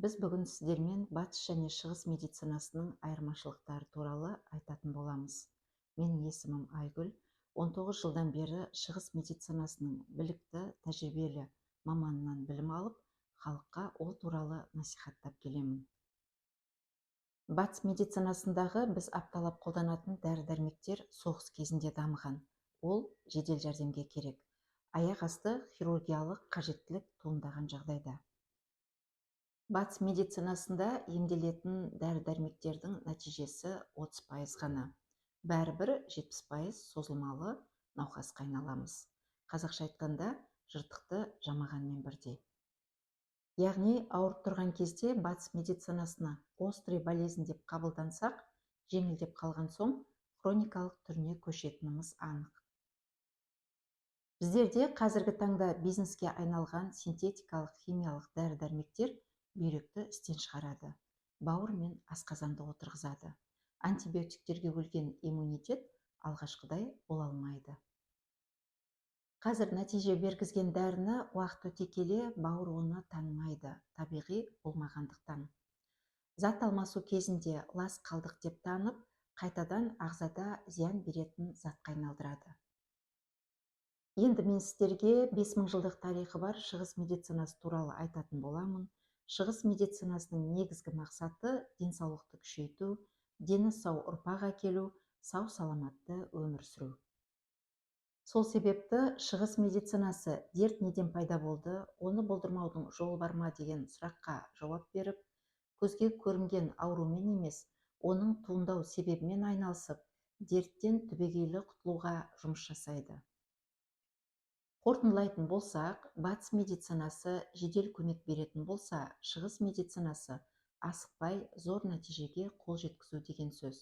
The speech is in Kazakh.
Біз бүгін сіздермен батыс және шығыс медицинасының айырмашылықтары туралы айтатын боламыз. Менің есімім Айгүл. 19 жылдан бері шығыс медицинасының білікті, тәжірибелі маманынан білім алып, халыққа ол туралы насихаттап келемін. Батыс медицинасындағы біз апталап қолданатын дәрі-дәрмектер соғыс кезінде дамыған. Ол жедел жәрдемге керек. Аяқ асты хирургиялық қажеттілік туындаған жағдайда. Батыс медицинасында емделетін дәрі-дәрмектердің нәтижесі 30% ғана. Бәрібір 70% созылмалы науқасқа айналамыз. Қазақша айтқанда, жыртықты жамағанмен бірдей. Яғни ауырып тұрған кезде батыс медицинасына острый болезнь деп қабылдансақ, жеңілдеп қалған соң хроникалық түріне көшетініміз анық. Біздерде қазіргі таңда бизнеске айналған синтетикалық химиялық дәрі-дәрмектер бүйректі істен шығарады, бауыр мен асқазанды отырғызады. Антибиотиктерге өлген иммунитет алғашқыдай бола алмайды. Қазір нәтиже бергізген дәріні уақыт өте келе бауыр оны танымайды, табиғи болмағандықтан. Зат алмасу кезінде лас қалдық деп танып, қайтадан ағзада зиян беретін затқа айналдырады. Енді мен сіздерге 5000 жылдық тарихы бар шығыс медицинасы туралы айтатын боламын. Шығыс медицинасының негізгі мақсаты денсаулықты күшейту, дені сау ұрпақ әкелу, сау саламатты өмір сүру. Сол себепті шығыс медицинасы дерт неден пайда болды, оны болдырмаудың жолы бар ма деген сұраққа жауап беріп, көзге көрінген аурумен емес, оның туындау себебімен айналысып, дерттен түбегейлі құтылуға жұмыс жасайды. Қорытындылайтын болсақ, батыс медицинасы жедел көмек беретін болса, шығыс медицинасы асықпай зор нәтижеге қол жеткізу деген сөз.